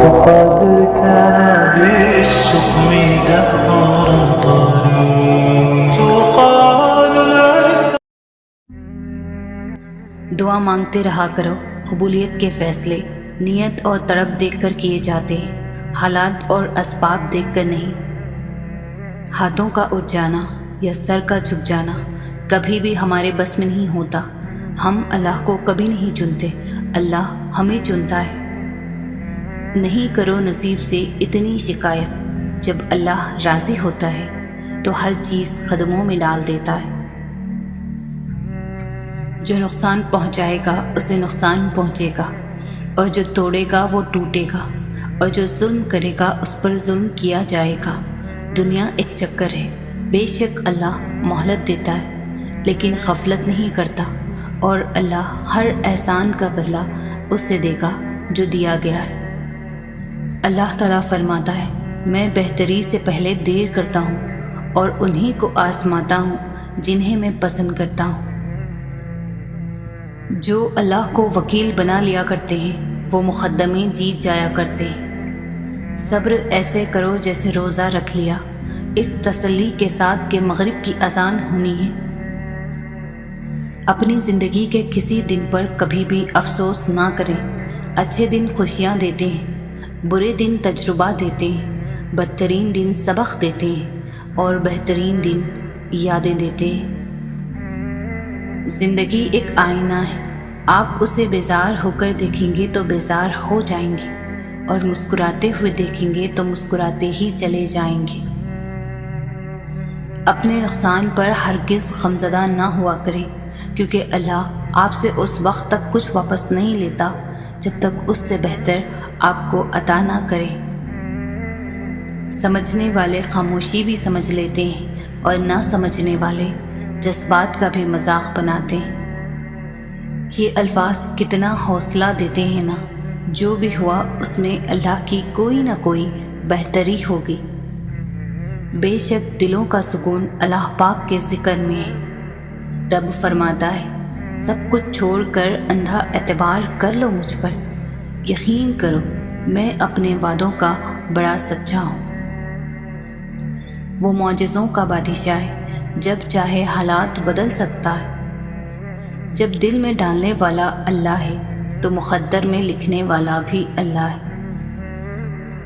وقد كان بالسقم دهرا طريق تقال العز. دعا مانگتے رہا کرو. قبولیت کے فیصلے نیت اور طلب دیکھ کر کیے جاتے ہیں، حالات اور اسباب دیکھ کر نہیں. ہاتھوں کا اٹھ جانا یا سر کا جھک جانا کبھی بھی ہمارے بس میں نہیں ہوتا. ہم اللہ کو کبھی نہیں چنتے، اللہ ہمیں چنتا ہے. نہیں کرو نصیب سے اتنی شکایت. جب اللہ راضی ہوتا ہے تو ہر چیز قدموں میں ڈال دیتا ہے. جو نقصان پہنچائے گا اسے نقصان پہنچے گا، اور جو توڑے گا وہ ٹوٹے گا، اور جو ظلم کرے گا اس پر ظلم کیا جائے گا. دنیا ایک چکر ہے. بے شک اللہ مہلت دیتا ہے لیکن غفلت نہیں کرتا، اور اللہ ہر احسان کا بدلہ اس سے دے گا جو دیا گیا ہے. اللہ تعالیٰ فرماتا ہے، میں بہتری سے پہلے دیر کرتا ہوں اور انہی کو آزماتا ہوں جنہیں میں پسند کرتا ہوں. جو اللہ کو وکیل بنا لیا کرتے ہیں وہ مقدمے جیت جایا کرتے ہیں. صبر ایسے کرو جیسے روزہ رکھ لیا، اس تسلی کے ساتھ کہ مغرب کی اذان ہونی ہے. اپنی زندگی کے کسی دن پر کبھی بھی افسوس نہ کریں. اچھے دن خوشیاں دیتے ہیں، برے دن تجربہ دیتے ہیں، بدترین دن سبق دیتے ہیں، اور بہترین دن یادیں دیتے ہیں. زندگی ایک آئینہ ہے. آپ اسے بیزار ہو کر دیکھیں گے تو بیزار ہو جائیں گے، اور مسکراتے ہوئے دیکھیں گے تو مسکراتے ہی چلے جائیں گے. اپنے نقصان پر ہرگز غمزدہ نہ ہوا کریں، کیونکہ اللہ آپ سے اس وقت تک کچھ واپس نہیں لیتا جب تک اس سے بہتر آپ کو عطا نہ کرے. سمجھنے والے خاموشی بھی سمجھ لیتے ہیں، اور نہ سمجھنے والے جذبات کا بھی مذاق بناتے ہیں. یہ الفاظ کتنا حوصلہ دیتے ہیں نا. جو بھی ہوا اس میں اللہ کی کوئی نہ کوئی بہتری ہوگی. بے شک دلوں کا سکون اللہ پاک کے ذکر میں ہے. رب فرماتا ہے، سب کچھ چھوڑ کر اندھا اعتبار کر لو مجھ پر. یقین کرو میں اپنے وعدوں کا بڑا سچا ہوں. وہ معجزوں کا بادشاہ ہے، جب چاہے حالات بدل سکتا ہے. جب دل میں ڈالنے والا اللہ ہے تو مقدر میں لکھنے والا بھی اللہ ہے.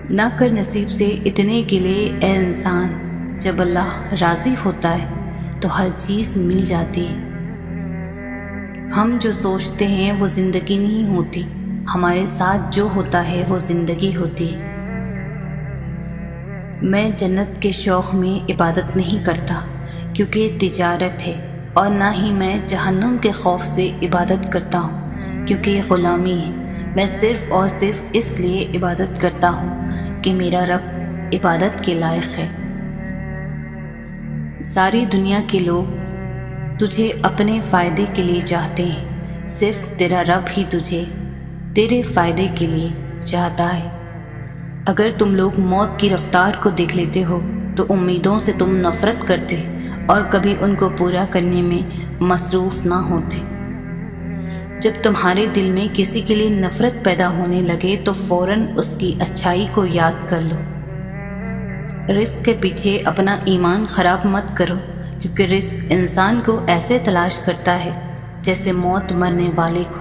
نہ کر نصیب سے اتنے گلے اے انسان. جب اللہ راضی ہوتا ہے تو ہر چیز مل جاتی ہے. ہم جو سوچتے ہیں وہ زندگی نہیں ہوتی، ہمارے ساتھ جو ہوتا ہے وہ زندگی ہوتی ہے. میں جنت کے شوق میں عبادت نہیں کرتا کیونکہ تجارت ہے، اور نہ ہی میں جہنم کے خوف سے عبادت کرتا ہوں کیونکہ یہ غلامی ہے. میں صرف اور صرف اس لیے عبادت کرتا ہوں کہ میرا رب عبادت کے لائق ہے. ساری دنیا کے لوگ تجھے اپنے فائدے کے لیے چاہتے ہیں، صرف تیرا رب ہی تجھے تیرے فائدے کے لیے چاہتا ہے. اگر تم لوگ موت کی رفتار کو دیکھ لیتے ہو تو امیدوں سے تم نفرت کرتے اور کبھی ان کو پورا کرنے میں مصروف نہ ہوتے. جب تمہارے دل میں کسی کے لیے نفرت پیدا ہونے لگے تو فوراً اس کی اچھائی کو یاد کر لو. رزق کے پیچھے اپنا ایمان خراب مت کرو، کیونکہ رزق انسان کو ایسے تلاش کرتا ہے جیسے موت مرنے والے کو.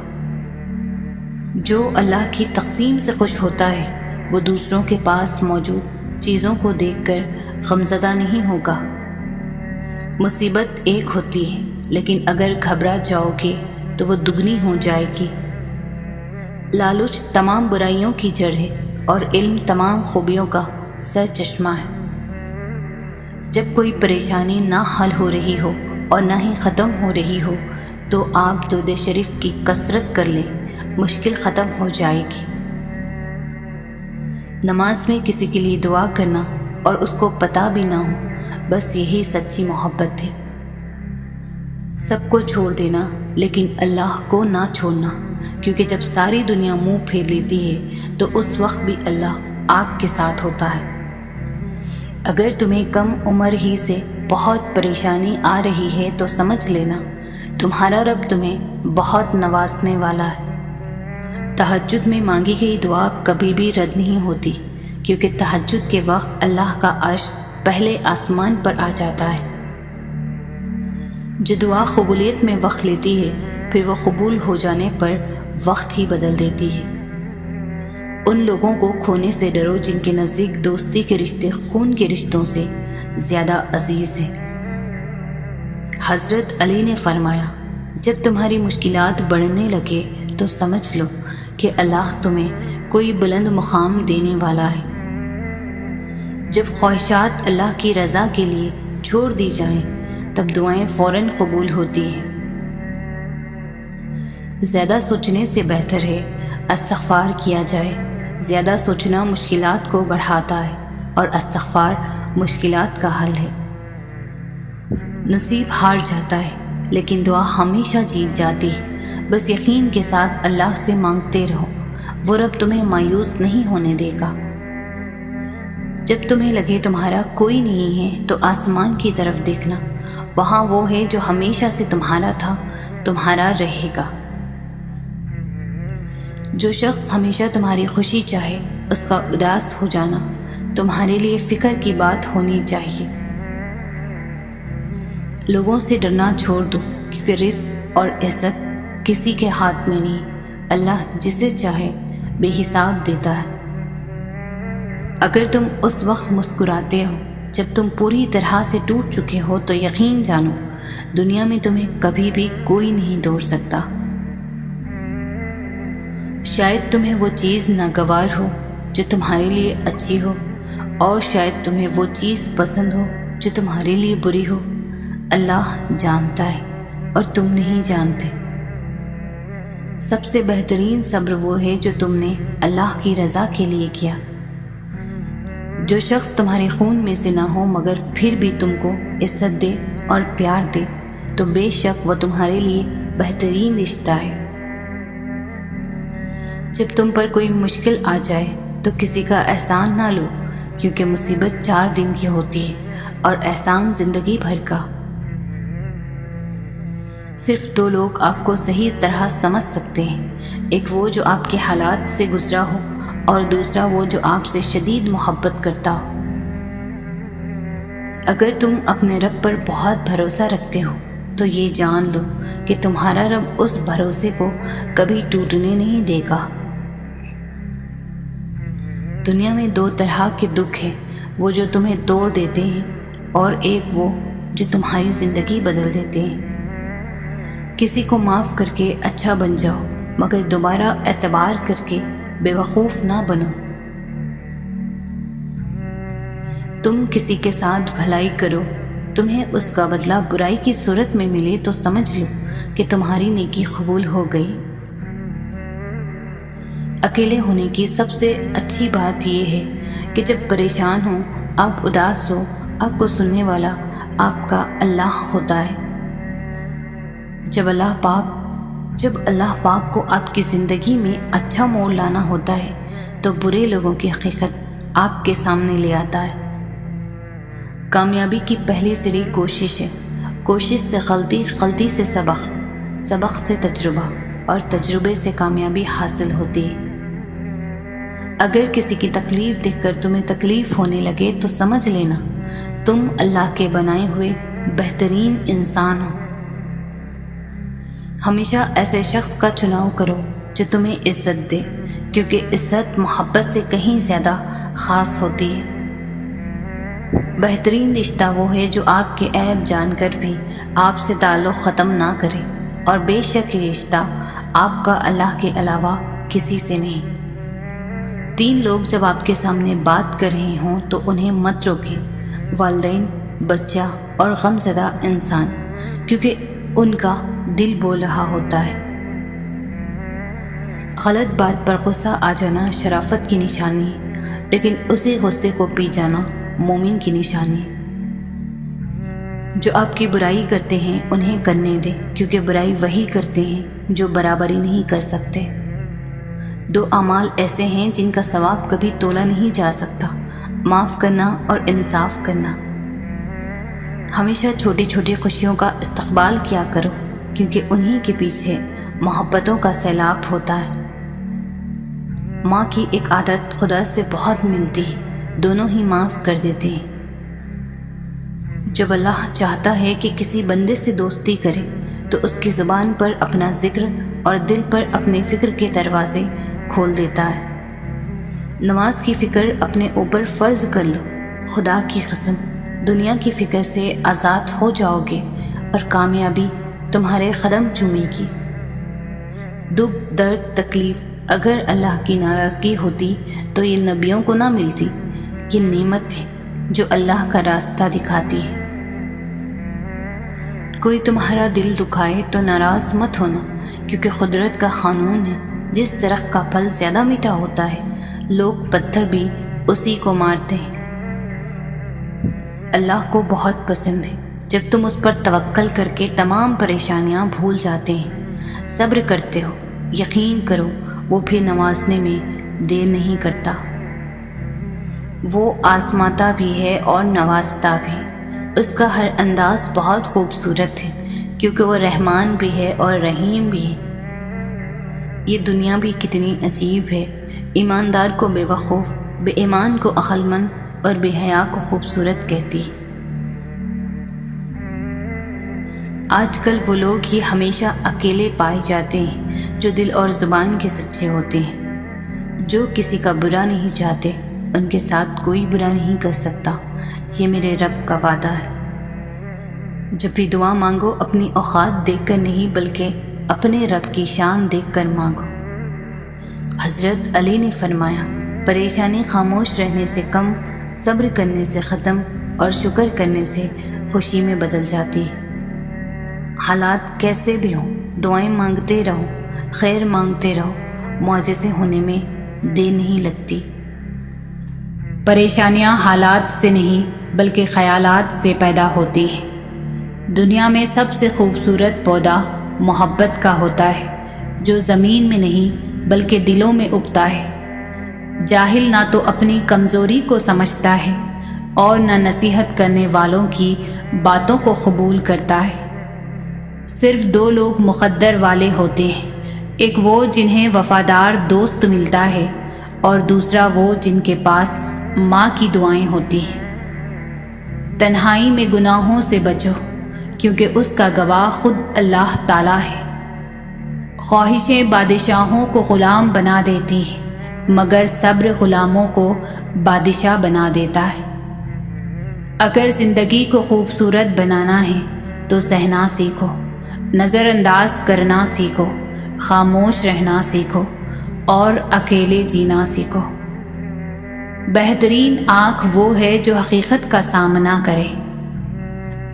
جو اللہ کی تقسیم سے خوش ہوتا ہے وہ دوسروں کے پاس موجود چیزوں کو دیکھ کر غمزدہ نہیں ہوگا. مصیبت ایک ہوتی ہے لیکن اگر گھبرا جاؤ گے تو وہ دگنی ہو جائے گی. لالچ تمام برائیوں کی جڑ ہے اور علم تمام خوبیوں کا سر چشمہ ہے. جب کوئی پریشانی نہ حل ہو رہی ہو اور نہ ہی ختم ہو رہی ہو تو آپ درود شریف کی کثرت کر لیں، مشکل ختم ہو جائے گی. نماز میں کسی کے لیے دعا کرنا اور اس کو پتہ بھی نہ ہو، بس یہی سچی محبت ہے. سب کو چھوڑ دینا لیکن اللہ کو نہ چھوڑنا، کیونکہ جب ساری دنیا منہ پھیر لیتی ہے تو اس وقت بھی اللہ آپ کے ساتھ ہوتا ہے. اگر تمہیں کم عمر ہی سے بہت پریشانی آ رہی ہے تو سمجھ لینا تمہارا رب تمہیں بہت نوازنے والا ہے. تہجد میں مانگی گئی دعا کبھی بھی رد نہیں ہوتی، کیونکہ تہجد کے وقت اللہ کا عرش پہلے آسمان پر آ جاتا ہے۔ جو دعا قبولیت میں وقت لیتی ہے، پھر وہ قبول ہو جانے پر وقت ہی بدل دیتی ہے۔ ان لوگوں کو کھونے سے ڈرو جن کے نزدیک دوستی کے رشتے خون کے رشتوں سے زیادہ عزیز ہیں۔ حضرت علی نے فرمایا، جب تمہاری مشکلات بڑھنے لگے تو سمجھ لو کہ اللہ تمہیں کوئی بلند مقام دینے والا ہے۔ جب خواہشات اللہ کی رضا کے لیے چھوڑ دی جائیں تب دعائیں فوراً قبول ہوتی ہیں۔ زیادہ سوچنے سے بہتر ہے استغفار کیا جائے۔ زیادہ سوچنا مشکلات کو بڑھاتا ہے اور استغفار مشکلات کا حل ہے۔ نصیب ہار جاتا ہے لیکن دعا ہمیشہ جیت جاتی ہے۔ بس یقین کے ساتھ اللہ سے مانگتے رہو، وہ رب تمہیں مایوس نہیں ہونے دے گا۔ جب تمہیں لگے تمہارا کوئی نہیں ہے تو آسمان کی طرف دیکھنا، وہاں وہ ہے جو ہمیشہ سے تمہارا تھا، تمہارا رہے گا۔ جو شخص ہمیشہ تمہاری خوشی چاہے، اس کا اداس ہو جانا تمہارے لیے فکر کی بات ہونی چاہیے۔ لوگوں سے ڈرنا چھوڑ دو، کیونکہ رزق اور عزت کسی کے ہاتھ میں نہیں، اللہ جسے چاہے بے حساب دیتا ہے۔ اگر تم اس وقت مسکراتے ہو جب تم پوری طرح سے ٹوٹ چکے ہو تو یقین جانو دنیا میں تمہیں کبھی بھی کوئی نہیں توڑ سکتا۔ شاید تمہیں وہ چیز ناگوار ہو جو تمہارے لیے اچھی ہو، اور شاید تمہیں وہ چیز پسند ہو جو تمہارے لیے بری ہو۔ اللہ جانتا ہے اور تم نہیں جانتے۔ سب سے بہترین صبر وہ ہے جو تم نے اللہ کی رضا کے لیے کیا۔ جو شخص تمہارے خون میں سے نہ ہو مگر پھر بھی تم کو عزت دے اور پیار دے تو بے شک وہ تمہارے لیے بہترین رشتہ ہے۔ جب تم پر کوئی مشکل آ جائے تو کسی کا احسان نہ لو، کیونکہ مصیبت 4 دن کی ہوتی ہے اور احسان زندگی بھر کا۔ صرف 2 لوگ آپ کو صحیح طرح سمجھ سکتے ہیں، ایک وہ جو آپ کے حالات سے گزرا ہو اور دوسرا وہ جو آپ سے شدید محبت کرتا ہو۔ اگر تم اپنے رب پر بہت بھروسہ رکھتے ہو تو یہ جان لو کہ تمہارا رب اس بھروسے کو کبھی ٹوٹنے نہیں دے گا۔ دنیا میں 2 طرح کے دکھ ہیں، وہ جو تمہیں توڑ دیتے ہیں اور ایک وہ جو تمہاری زندگی بدل دیتے ہیں۔ کسی کو معاف کر کے اچھا بن جاؤ، مگر دوبارہ اعتبار کر کے بے وقوف نہ بنو۔ تم کسی کے ساتھ بھلائی کرو، تمہیں اس کا بدلہ برائی کی صورت میں ملے تو سمجھ لو کہ تمہاری نیکی قبول ہو گئی۔ اکیلے ہونے کی سب سے اچھی بات یہ ہے کہ جب پریشان ہو، آپ اداس ہو، آپ کو سننے والا آپ کا اللہ ہوتا ہے۔ جب اللہ پاک کو آپ کی زندگی میں اچھا موڑ لانا ہوتا ہے تو برے لوگوں کی حقیقت آپ کے سامنے لے آتا ہے۔ کامیابی کی پہلی سیڑھی کوشش ہے، کوشش سے غلطی، غلطی سے سبق، سبق سے تجربہ اور تجربے سے کامیابی حاصل ہوتی ہے۔ اگر کسی کی تکلیف دیکھ کر تمہیں تکلیف ہونے لگے تو سمجھ لینا تم اللہ کے بنائے ہوئے بہترین انسان ہو۔ ہمیشہ ایسے شخص کا چناؤ کرو جو تمہیں عزت دے، کیونکہ عزت محبت سے کہیں زیادہ خاص ہوتی ہے۔ بہترین رشتہ وہ ہے جو آپ کے عیب جان کر بھی آپ سے تعلق ختم نہ کرے، اور بے شک یہ رشتہ آپ کا اللہ کے علاوہ کسی سے نہیں۔ 3 لوگ جب آپ کے سامنے بات کر رہے ہوں تو انہیں مت روکیں، والدین، بچہ اور غمزدہ انسان، کیونکہ ان کا دل بول رہا ہوتا ہے۔ غلط بات پر غصہ آ جانا شرافت کی نشانی ہے، لیکن اسی غصے کو پی جانا مومن کی نشانی ہے۔ جو آپ کی برائی کرتے ہیں انہیں کرنے دیں، کیونکہ برائی وہی کرتے ہیں جو برابری نہیں کر سکتے۔ 2 اعمال ایسے ہیں جن کا ثواب کبھی تولا نہیں جا سکتا، معاف کرنا اور انصاف کرنا۔ ہمیشہ چھوٹی چھوٹی خوشیوں کا استقبال کیا کرو، کیونکہ انہی کے پیچھے محبتوں کا سیلاب ہوتا ہے۔ ماں کی ایک عادت خدا سے بہت ملتی ہے، دونوں ہی معاف کر دیتے ہیں۔ جب اللہ چاہتا ہے کہ کسی بندے سے دوستی کرے تو اس کی زبان پر اپنا ذکر اور دل پر اپنے فکر کے دروازے کھول دیتا ہے۔ نماز کی فکر اپنے اوپر فرض کر لو، خدا کی قسم دنیا کی فکر سے آزاد ہو جاؤ گے اور کامیابی تمہارے قدم چومے گی۔ دکھ، درد، تکلیف اگر اللہ کی ناراضگی ہوتی تو یہ نبیوں کو نہ ملتی۔ یہ نعمت ہے جو اللہ کا راستہ دکھاتی ہے۔ کوئی تمہارا دل دکھائے تو ناراض مت ہونا، کیونکہ قدرت کا قانون ہے، جس درخت کا پھل زیادہ میٹھا ہوتا ہے لوگ پتھر بھی اسی کو مارتے ہیں۔ اللہ کو بہت پسند ہے جب تم اس پر توکل کر کے تمام پریشانیاں بھول جاتے ہیں، صبر کرتے ہو۔ یقین کرو وہ پھر نوازنے میں دیر نہیں کرتا۔ وہ آزماتا بھی ہے اور نوازتا بھی۔ اس کا ہر انداز بہت خوبصورت ہے، کیونکہ وہ رحمان بھی ہے اور رحیم بھی ہے۔ یہ دنیا بھی کتنی عجیب ہے، ایماندار کو بے وقوف، بے ایمان کو عقل مند اور بے حیا کو خوبصورت کہتی ہے۔ آج کل وہ لوگ ہی ہمیشہ اکیلے پائے جاتے ہیں جو دل اور زبان کے سچے ہوتے ہیں، جو کسی کا برا نہیں چاہتے، ان کے ساتھ کوئی برا نہیں کر سکتا۔ یہ میرے رب کا وعدہ ہے۔ جب بھی دعا مانگو اپنی اوقات دیکھ کر نہیں بلکہ اپنے رب کی شان دیکھ کر مانگو۔ حضرت علی نے فرمایا، پریشانی خاموش رہنے سے کم، صبر کرنے سے ختم اور شکر کرنے سے خوشی میں بدل جاتی ہے۔ حالات کیسے بھی ہوں، دعائیں مانگتے رہو، خیر مانگتے رہو، معجزے ہونے میں دیر نہیں لگتی۔ پریشانیاں حالات سے نہیں بلکہ خیالات سے پیدا ہوتی ہیں۔ دنیا میں سب سے خوبصورت پودا محبت کا ہوتا ہے، جو زمین میں نہیں بلکہ دلوں میں اگتا ہے۔ جاہل نہ تو اپنی کمزوری کو سمجھتا ہے اور نہ نصیحت کرنے والوں کی باتوں کو قبول کرتا ہے۔ صرف دو لوگ مقدر والے ہوتے ہیں، ایک وہ جنہیں وفادار دوست ملتا ہے اور دوسرا وہ جن کے پاس ماں کی دعائیں ہوتی ہیں۔ تنہائی میں گناہوں سے بچو، کیونکہ اس کا گواہ خود اللہ تعالیٰ ہے۔ خواہشیں بادشاہوں کو غلام بنا دیتی ہیں، مگر صبر غلاموں کو بادشاہ بنا دیتا ہے۔ اگر زندگی کو خوبصورت بنانا ہے تو سہنا سیکھو، نظر انداز کرنا سیکھو، خاموش رہنا سیکھو اور اکیلے جینا سیکھو۔ بہترین آنکھ وہ ہے جو حقیقت کا سامنا کرے۔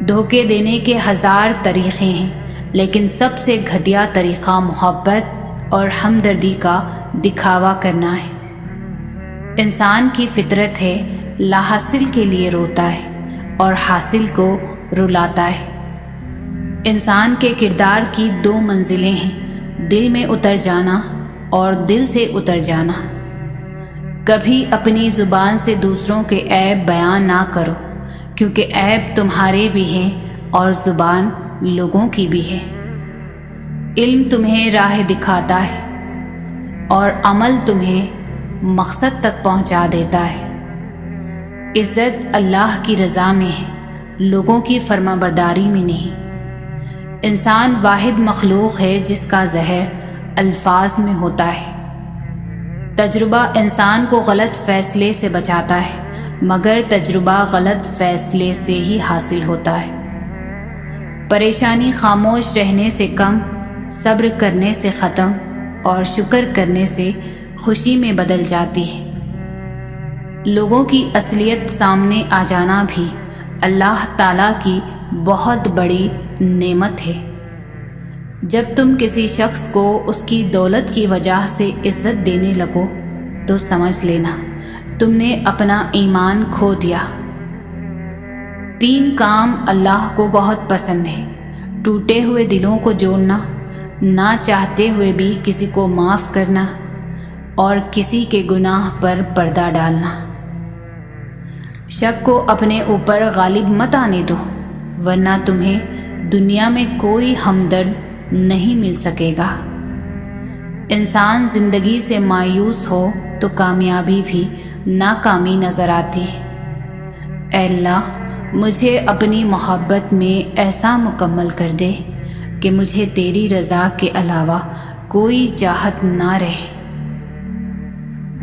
دھوکے دینے کے ہزار طریقے ہیں، لیکن سب سے گھٹیا طریقہ محبت اور ہمدردی کا دکھاوا کرنا ہے۔ انسان کی فطرت ہے لا حاصل کے لیے روتا ہے اور حاصل کو رلاتا ہے۔ انسان کے کردار کی دو منزلیں ہیں، دل میں اتر جانا اور دل سے اتر جانا۔ کبھی اپنی زبان سے دوسروں کے عیب بیان نہ کرو، کیونکہ عیب تمہارے بھی ہیں اور زبان لوگوں کی بھی ہے۔ علم تمہیں راہ دکھاتا ہے اور عمل تمہیں مقصد تک پہنچا دیتا ہے۔ عزت اللہ کی رضا میں ہے، لوگوں کی فرما برداری میں نہیں۔ انسان واحد مخلوق ہے جس کا زہر الفاظ میں ہوتا ہے۔ تجربہ انسان کو غلط فیصلے سے بچاتا ہے، مگر تجربہ غلط فیصلے سے ہی حاصل ہوتا ہے۔ پریشانی خاموش رہنے سے کم، صبر کرنے سے ختم اور شکر کرنے سے خوشی میں بدل جاتی ہے۔ لوگوں کی اصلیت سامنے آ جانا بھی اللہ تعالیٰ کی بہت بڑی نعمت ہے۔ جب تم کسی شخص کو اس کی دولت کی وجہ سے عزت دینے لگو تو سمجھ لینا تم نے اپنا ایمان کھو دیا۔ 3 کام اللہ کو بہت پسند ہے: ٹوٹے ہوئے دلوں کو جوڑنا، نہ چاہتے ہوئے بھی کسی کو معاف کرنا اور کسی کے گناہ پر پردہ ڈالنا۔ شک کو اپنے اوپر غالب مت آنے دو، ورنہ تمہیں دنیا میں کوئی ہمدرد نہیں مل سکے گا۔ انسان زندگی سے مایوس ہو تو کامیابی بھی ناکامی نظر آتی ہے۔ اے اللہ، مجھے اپنی محبت میں ایسا مکمل کر دے کہ مجھے تیری رضا کے علاوہ کوئی چاہت نہ رہے۔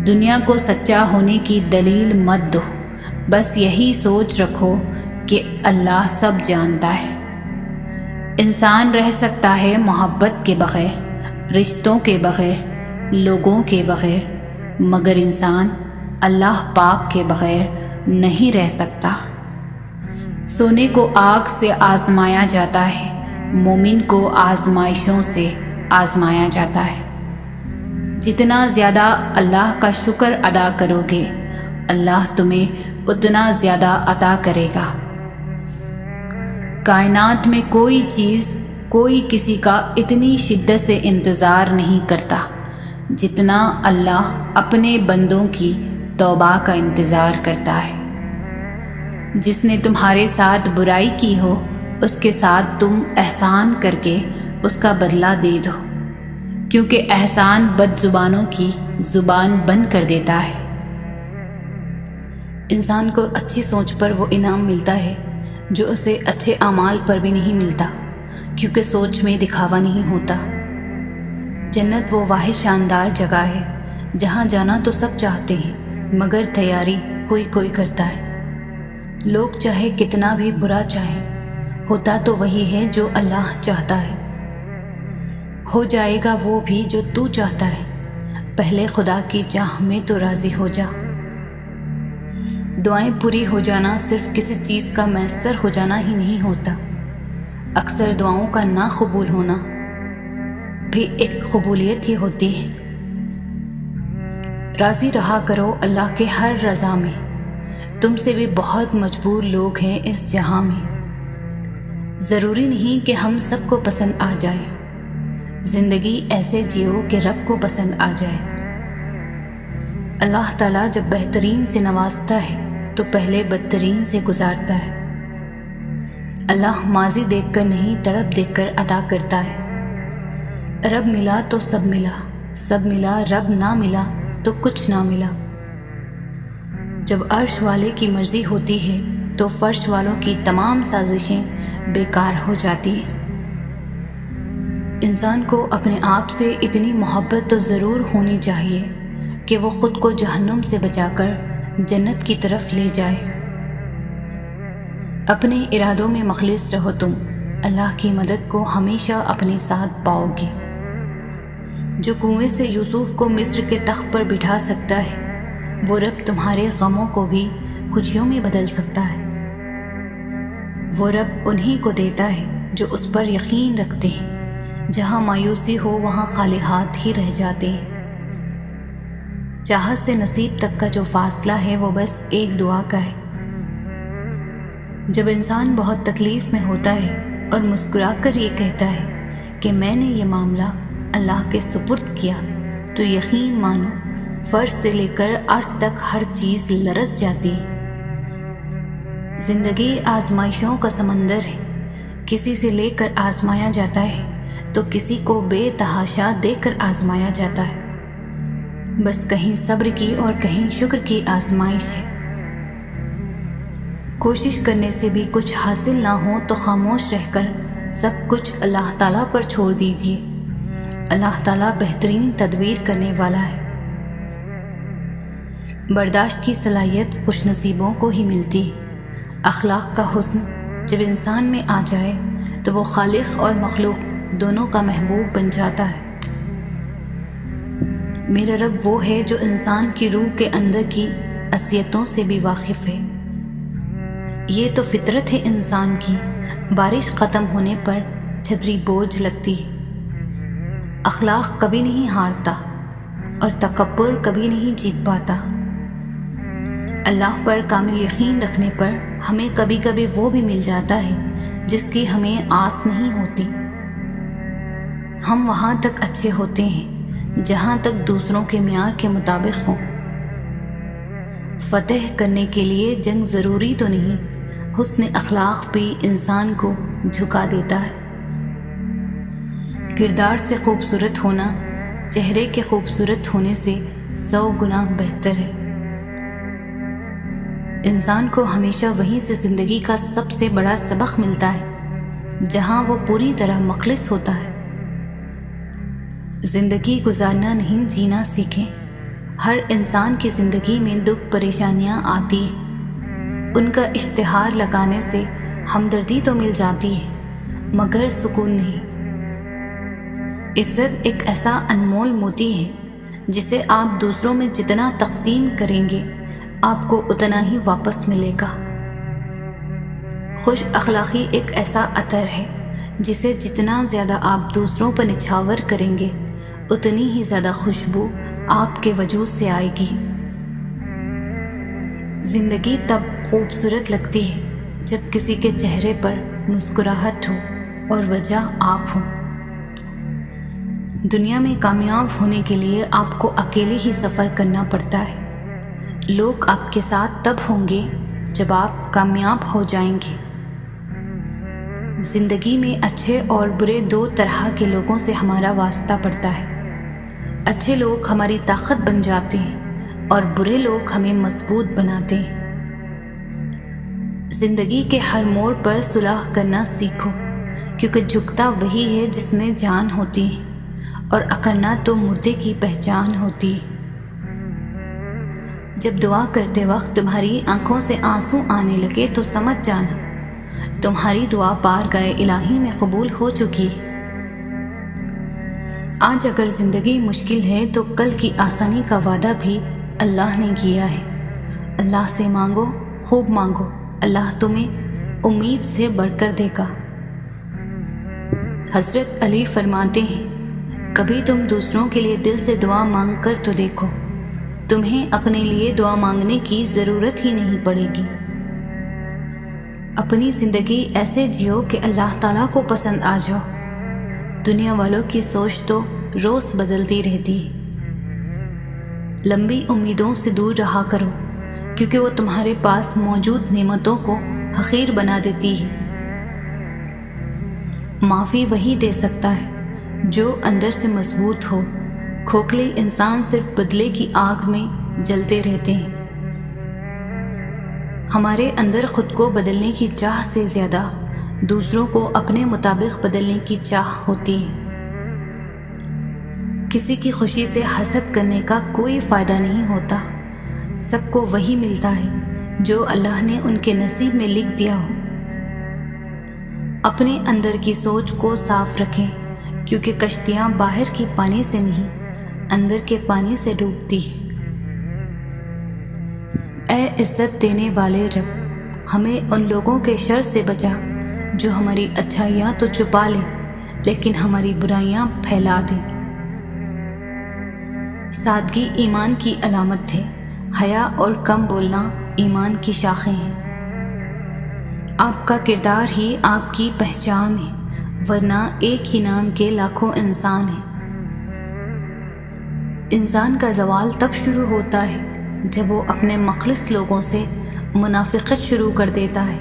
دنیا کو سچا ہونے کی دلیل مت دو، بس یہی سوچ رکھو کہ اللہ سب جانتا ہے۔ انسان رہ سکتا ہے محبت کے بغیر، رشتوں کے بغیر، لوگوں کے بغیر، مگر انسان اللہ پاک کے بغیر نہیں رہ سکتا۔ سونے کو آگ سے آزمایا جاتا ہے، مومن کو آزمائشوں سے آزمایا جاتا ہے۔ جتنا زیادہ اللہ کا شکر ادا کرو گے، اللہ تمہیں اتنا زیادہ عطا کرے گا۔ کائنات میں کوئی چیز، کوئی کسی کا اتنی شدت سے انتظار نہیں کرتا جتنا اللہ اپنے بندوں کی توبہ کا انتظار کرتا ہے۔ جس نے تمہارے ساتھ برائی کی ہو، اس کے ساتھ تم احسان کر کے اس کا بدلہ دے دو، کیونکہ احسان بد زبانوں کی زبان بند کر دیتا ہے۔ انسان کو اچھی سوچ پر وہ انعام ملتا ہے جو اسے اچھے اعمال پر بھی نہیں ملتا، کیونکہ سوچ میں دکھاوا نہیں ہوتا۔ جنت وہ واحد شاندار جگہ ہے جہاں جانا تو سب چاہتے ہیں، مگر تیاری کوئی کوئی کرتا ہے۔ لوگ چاہے کتنا بھی برا چاہیں، ہوتا تو وہی ہے جو اللہ چاہتا ہے۔ ہو جائے گا وہ بھی جو تو چاہتا ہے، پہلے خدا کی چاہ میں تو راضی ہو جا۔ دعائیں پوری ہو جانا صرف کسی چیز کا میسر ہو جانا ہی نہیں ہوتا، اکثر دعاؤں کا نہ قبول ہونا بھی ایک قبولیت ہی ہوتی ہے۔ راضی رہا کرو اللہ کے ہر رضا میں۔ تم سے بھی بہت مجبور لوگ ہیں اس جہاں میں۔ ضروری نہیں کہ ہم سب کو پسند آ جائے، زندگی ایسے جیو کہ رب کو پسند آ جائے۔ اللہ تعالیٰ جب بہترین سے نوازتا ہے تو پہلے بدترین سے گزارتا ہے۔ اللہ ماضی دیکھ کر نہیں، تڑپ دیکھ کر عطا کرتا ہے۔ رب ملا تو سب ملا، سب ملا رب نہ ملا تو کچھ نہ ملا۔ جب عرش والے کی مرضی ہوتی ہے تو فرش والوں کی تمام سازشیں بیکار ہو جاتی ہیں۔ انسان کو اپنے آپ سے اتنی محبت تو ضرور ہونی چاہیے کہ وہ خود کو جہنم سے بچا کر جنت کی طرف لے جائے۔ اپنے ارادوں میں مخلص رہو، تم اللہ کی مدد کو ہمیشہ اپنے ساتھ پاؤ گے۔ جو کنویں سے یوسف کو مصر کے تخت پر بٹھا سکتا ہے، وہ رب تمہارے غموں کو بھی خوشیوں میں بدل سکتا ہے۔ وہ رب انہی کو دیتا ہے جو اس پر یقین رکھتے ہیں۔ جہاں مایوسی ہو وہاں خالی ہاتھ ہی رہ جاتے ہیں۔ چاہت سے نصیب تک کا جو فاصلہ ہے وہ بس ایک دعا کا ہے۔ جب انسان بہت تکلیف میں ہوتا ہے اور مسکرا کر یہ کہتا ہے کہ میں نے یہ معاملہ اللہ کے سپرد کیا، تو یقین مانو فرش سے لے کر عرش تک ہر چیز لرز جاتی ہے۔ زندگی آزمائشوں کا سمندر ہے، کسی سے لے کر آزمایا جاتا ہے تو کسی کو بے تحاشا دے کر آزمایا جاتا ہے۔ بس کہیں صبر کی اور کہیں شکر کی آزمائش ہے۔ کوشش کرنے سے بھی کچھ حاصل نہ ہو تو خاموش رہ کر سب کچھ اللہ تعالیٰ پر چھوڑ دیجیے۔ اللہ تعالیٰ بہترین تدبیر کرنے والا ہے۔ برداشت کی صلاحیت خوش نصیبوں کو ہی ملتی ہے۔ اخلاق کا حسن جب انسان میں آ جائے تو وہ خالق اور مخلوق دونوں کا محبوب بن جاتا ہے۔ میرا رب وہ ہے جو انسان کی روح کے اندر کی اذیتوں سے بھی واقف ہے۔ یہ تو فطرت ہے انسان کی، بارش ختم ہونے پر چھتری بوجھ لگتی ہے۔ اخلاق کبھی نہیں ہارتا اور تکبر کبھی نہیں جیت پاتا۔ اللہ پر کامل یقین رکھنے پر ہمیں کبھی کبھی وہ بھی مل جاتا ہے جس کی ہمیں آس نہیں ہوتی۔ ہم وہاں تک اچھے ہوتے ہیں جہاں تک دوسروں کے معیار کے مطابق ہوں۔ فتح کرنے کے لیے جنگ ضروری تو نہیں، حسن اخلاق بھی انسان کو جھکا دیتا ہے۔ کردار سے خوبصورت ہونا، چہرے کے خوبصورت ہونے سے 100 گنا بہتر ہے۔ انسان کو ہمیشہ وہیں سے زندگی کا سب سے بڑا سبق ملتا ہے جہاں وہ پوری طرح مخلص ہوتا ہے۔ زندگی گزارنا نہیں جینا سیکھیں۔ ہر انسان کی زندگی میں دکھ پریشانیاں آتی ہیں، ان کا اشتہار لگانے سے ہمدردی تو مل جاتی ہے مگر سکون نہیں۔ عزت ایک ایسا انمول موتی ہے جسے آپ دوسروں میں جتنا تقسیم کریں گے آپ کو اتنا ہی واپس ملے گا۔ خوش اخلاقی ایک ایسا عطر ہے جسے جتنا زیادہ آپ دوسروں پر نچھاور کریں گے اتنی ہی زیادہ خوشبو آپ کے وجود سے آئے گی۔ زندگی تب خوبصورت لگتی ہے جب کسی کے چہرے پر مسکراہٹ ہو اور وجہ آپ ہو۔ دنیا میں کامیاب ہونے کے لیے آپ کو اکیلے ہی سفر کرنا پڑتا ہے۔ لوگ آپ کے ساتھ تب ہوں گے جب آپ کامیاب ہو جائیں گے۔ زندگی میں اچھے اور برے 2 طرح کے لوگوں سے ہمارا واسطہ پڑتا ہے۔ اچھے لوگ ہماری طاقت بن جاتے ہیں اور برے لوگ ہمیں مضبوط بناتے ہیں۔ زندگی کے ہر موڑ پر صلح کرنا سیکھو، کیونکہ جھکتا وہی ہے جس میں جان ہوتی ہے اور اکڑنا تو مردے کی پہچان ہوتی ہے۔ جب دعا کرتے وقت تمہاری آنکھوں سے آنسو آنے لگے تو سمجھ جانا تمہاری دعا بارگاہ الہی میں قبول ہو چکی ہے۔ آج اگر زندگی مشکل ہے تو کل کی آسانی کا وعدہ بھی اللہ نے کیا ہے۔ اللہ سے مانگو، خوب مانگو، اللہ تمہیں امید سے بڑھ کر دے گا۔ حضرت علی فرماتے ہیں، کبھی تم دوسروں کے لیے دل سے دعا مانگ کر تو دیکھو، تمہیں اپنے لیے دعا مانگنے کی ضرورت ہی نہیں پڑے گی۔ اپنی زندگی ایسے جیو کہ اللہ تعالیٰ کو پسند آ جاؤ۔ دنیا والوں کی سوچ تو روز بدلتی رہتی ہے۔ لمبی امیدوں سے دور رہا کرو، کیونکہ وہ تمہارے پاس موجود نعمتوں کو حقیر بنا دیتی ہے۔ معافی وہی دے سکتا ہے جو اندر سے مضبوط ہو۔ کھوکھلے انسان صرف بدلے کی آگ میں جلتے رہتے ہیں۔ ہمارے اندر خود کو بدلنے کی چاہ سے زیادہ دوسروں کو اپنے مطابق بدلنے کی چاہ ہوتی ہے۔ کسی کی خوشی سے حسد کرنے کا کوئی فائدہ نہیں ہوتا۔ سب کو وہی ملتا ہے جو اللہ نے ان کے نصیب میں لکھ دیا ہو۔ اپنے اندر کی سوچ کو صاف رکھیں، کیونکہ کشتیاں باہر کی پانی سے نہیں اندر کے پانی سے ڈوبتی ہیں۔ اے عزت دینے والے رب، ہمیں ان لوگوں کے شر سے بچا جو ہماری اچھائیاں تو چھپا لیں لیکن ہماری برائیاں پھیلا دیں۔ سادگی ایمان کی علامت ہے، حیا اور کم بولنا ایمان کی شاخیں ہیں۔ آپ کا کردار ہی آپ کی پہچان ہے، ورنہ ایک ہی نام کے لاکھوں انسان ہیں۔ انسان کا زوال تب شروع ہوتا ہے جب وہ اپنے مخلص لوگوں سے منافقت شروع کر دیتا ہے۔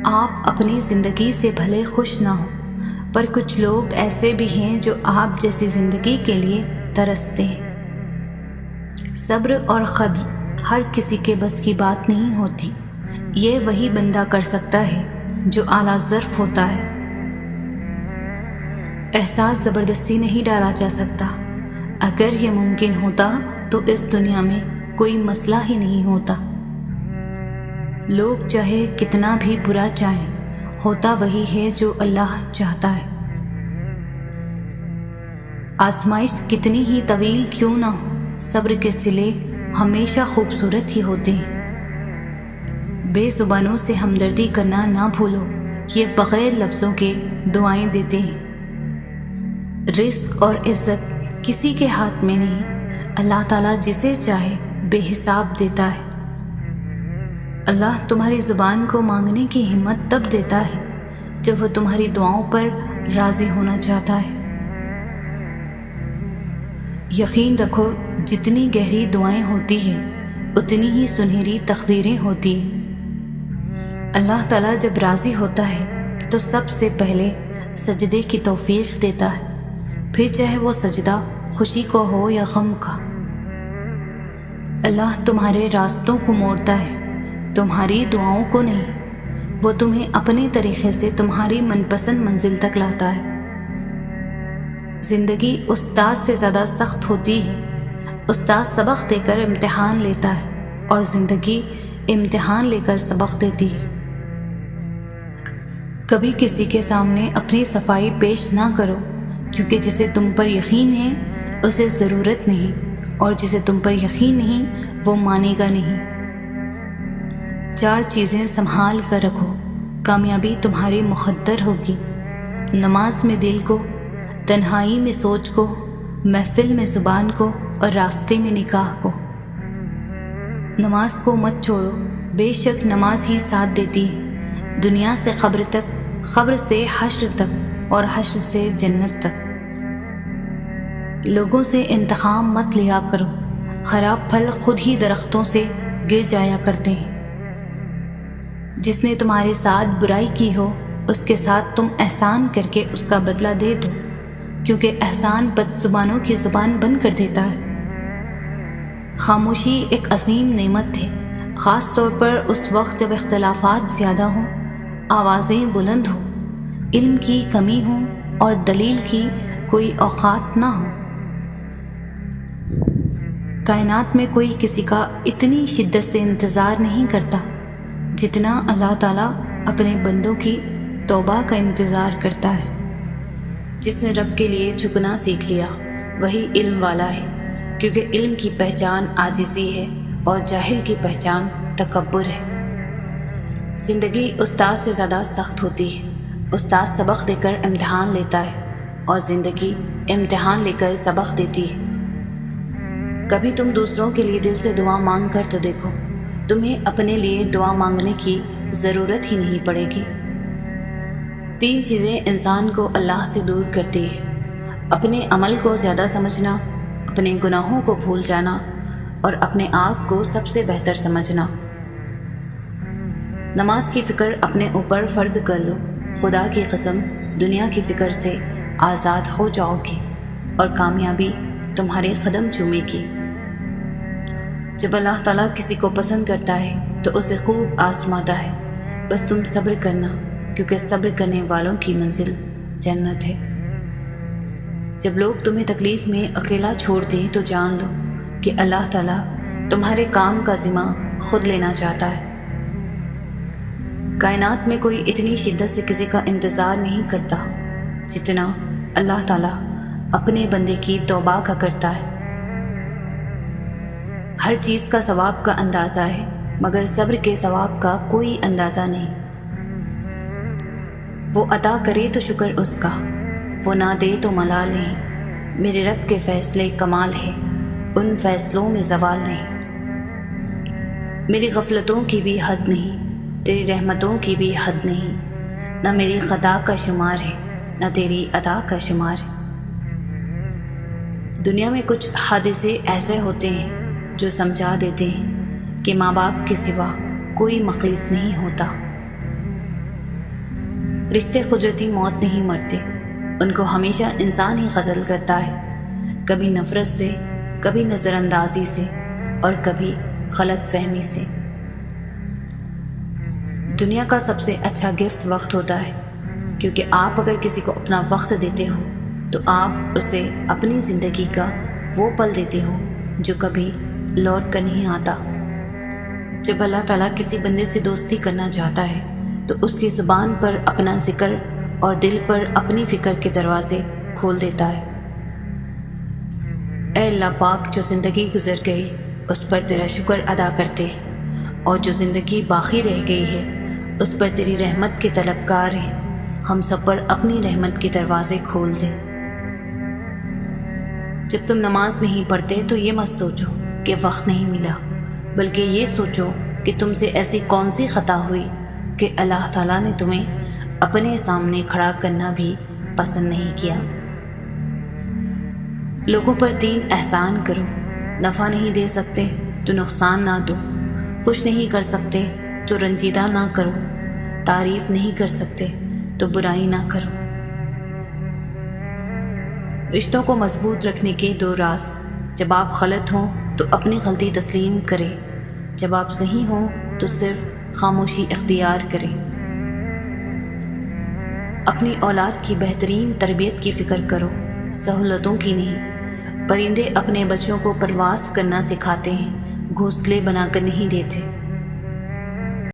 آپ اپنی زندگی سے بھلے خوش نہ ہوں، پر کچھ لوگ ایسے بھی ہیں جو آپ جیسی زندگی کے لیے ترستے ہیں۔ صبر اور قدر ہر کسی کے بس کی بات نہیں ہوتی، یہ وہی بندہ کر سکتا ہے جو اعلیٰ ظرف ہوتا ہے۔ احساس زبردستی نہیں ڈالا جا سکتا۔ اگر یہ ممکن ہوتا تو اس دنیا میں کوئی مسئلہ ہی نہیں ہوتا۔ لوگ چاہے کتنا بھی برا چاہیں، ہوتا وہی ہے جو اللہ چاہتا ہے۔ آزمائش کتنی ہی طویل کیوں نہ ہو، صبر کے صلے ہمیشہ خوبصورت ہی ہوتے ہیں۔ بے زبانوں سے ہمدردی کرنا نہ بھولو، یہ بغیر لفظوں کے دعائیں دیتے ہیں۔ رزق اور عزت کسی کے ہاتھ میں نہیں، اللہ تعالیٰ جسے چاہے بے حساب دیتا ہے۔ اللہ تمہاری زبان کو مانگنے کی ہمت تب دیتا ہے جب وہ تمہاری دعاؤں پر راضی ہونا چاہتا ہے۔ یقین رکھو، جتنی گہری دعائیں ہوتی ہیں اتنی ہی سنہری تقدیریں ہوتی ہیں۔ اللہ تعالیٰ جب راضی ہوتا ہے تو سب سے پہلے سجدے کی توفیق دیتا ہے، پھر چاہے وہ سجدہ خوشی کو ہو یا غم کا۔ اللہ تمہارے راستوں کو موڑتا ہے، تمہاری دعاؤں کو نہیں۔ وہ تمہیں اپنے طریقے سے تمہاری من پسند منزل تک لاتا ہے۔ زندگی استاد سے زیادہ سخت ہوتی ہے۔ استاد سبق دے کر امتحان لیتا ہے اور زندگی امتحان لے کر سبق دیتی ہے۔ کبھی کسی کے سامنے اپنی صفائی پیش نہ کرو، کیونکہ جسے تم پر یقین ہے اسے ضرورت نہیں، اور جسے تم پر یقین نہیں وہ مانے گا نہیں۔ 4 چیزیں سنبھال کر رکھو، کامیابی تمہاری مقدر ہوگی۔ نماز میں دل کو، تنہائی میں سوچ کو، محفل میں زبان کو، اور راستے میں نکاح کو۔ نماز کو مت چھوڑو، بے شک نماز ہی ساتھ دیتی ہے، دنیا سے قبر تک، قبر سے حشر تک، اور حشر سے جنت تک۔ لوگوں سے انتقام مت لیا کرو، خراب پھل خود ہی درختوں سے گر جایا کرتے ہیں۔ جس نے تمہارے ساتھ برائی کی ہو اس کے ساتھ تم احسان کر کے اس کا بدلہ دے دو، کیونکہ احسان بد زبانوں کی زبان بند کر دیتا ہے۔ خاموشی ایک عظیم نعمت ہے، خاص طور پر اس وقت جب اختلافات زیادہ ہوں، آوازیں بلند ہوں، علم کی کمی ہو اور دلیل کی کوئی اوقات نہ ہو۔ کائنات میں کوئی کسی کا اتنی شدت سے انتظار نہیں کرتا جتنا اللہ تعالیٰ اپنے بندوں کی توبہ کا انتظار کرتا ہے۔ جس نے رب کے لیے جھکنا سیکھ لیا وہی علم والا ہے، کیونکہ علم کی پہچان عاجزی ہے اور جاہل کی پہچان تکبر ہے۔ زندگی استاد سے زیادہ سخت ہوتی ہے، استاد سبق دے کر امتحان لیتا ہے اور زندگی امتحان لے کر سبق دیتی ہے۔ کبھی تم دوسروں کے لیے دل سے دعا مانگ کر تو دیکھو، تمہیں اپنے لیے دعا مانگنے کی ضرورت ہی نہیں پڑے گی۔ 3 چیزیں انسان کو اللہ سے دور کرتی ہے: اپنے عمل کو زیادہ سمجھنا، اپنے گناہوں کو بھول جانا، اور اپنے آپ کو سب سے بہتر سمجھنا۔ نماز کی فکر اپنے اوپر فرض کر لو، خدا کی قسم دنیا کی فکر سے آزاد ہو جاؤ گی اور کامیابی تمہارے قدم چومے گی۔ جب اللہ تعالیٰ کسی کو پسند کرتا ہے تو اسے خوب آزماتا ہے، بس تم صبر کرنا، کیونکہ صبر کرنے والوں کی منزل جنت ہے۔ جب لوگ تمہیں تکلیف میں اکیلا چھوڑ دیں تو جان لو کہ اللہ تعالیٰ تمہارے کام کا ذمہ خود لینا چاہتا ہے۔ کائنات میں کوئی اتنی شدت سے کسی کا انتظار نہیں کرتا جتنا اللہ تعالیٰ اپنے بندے کی توبہ کا کرتا ہے۔ ہر چیز کا ثواب کا اندازہ ہے، مگر صبر کے ثواب کا کوئی اندازہ نہیں۔ وہ عطا کرے تو شکر اس کا، وہ نہ دے تو ملال نہیں۔ میرے رب کے فیصلے کمال ہے، ان فیصلوں میں زوال نہیں۔ میری غفلتوں کی بھی حد نہیں، تیری رحمتوں کی بھی حد نہیں۔ نہ میری خطا کا شمار ہے، نہ تیری عطا کا شمار ہے۔ دنیا میں کچھ حادثے ایسے ہوتے ہیں جو سمجھا دیتے ہیں کہ ماں باپ کے سوا کوئی مخلص نہیں ہوتا۔ رشتے قدرتی موت نہیں مرتے، ان کو ہمیشہ انسان ہی قتل کرتا ہے، کبھی نفرت سے، کبھی نظر اندازی سے، اور کبھی غلط فہمی سے۔ دنیا کا سب سے اچھا گفٹ وقت ہوتا ہے، کیونکہ آپ اگر کسی کو اپنا وقت دیتے ہو تو آپ اسے اپنی زندگی کا وہ پل دیتے ہو جو کبھی لوٹ کر نہیں آتا۔ جب اللہ تعالیٰ کسی بندے سے دوستی کرنا چاہتا ہے تو اس کی زبان پر اپنا ذکر اور دل پر اپنی فکر کے دروازے کھول دیتا ہے۔ اے اللہ پاک، جو زندگی گزر گئی اس پر تیرا شکر ادا کرتے ہیں، اور جو زندگی باقی رہ گئی ہے اس پر تیری رحمت کے طلبگار ہیں۔ ہم سب پر اپنی رحمت کے دروازے کھول دیں۔ جب تم نماز نہیں پڑھتے تو یہ مت سوچو کہ وقت نہیں ملا، بلکہ یہ سوچو کہ تم سے ایسی کون سی خطا ہوئی کہ اللہ تعالیٰ نے تمہیں اپنے سامنے کھڑا کرنا بھی پسند نہیں کیا۔ لوگوں پر 3 احسان کرو: نفع نہیں دے سکتے تو نقصان نہ دو، خوش نہیں کر سکتے تو رنجیدہ نہ کرو، تعریف نہیں کر سکتے تو برائی نہ کرو۔ رشتوں کو مضبوط رکھنے کے 2 راز: جب آپ غلط ہوں تو اپنی غلطی تسلیم کریں، جب آپ صحیح ہوں تو صرف خاموشی اختیار کریں۔ اپنی اولاد کی بہترین تربیت کی فکر کرو، سہولتوں کی نہیں۔ پرندے اپنے بچوں کو پرواز کرنا سکھاتے ہیں، گھونسلے بنا کر نہیں دیتے۔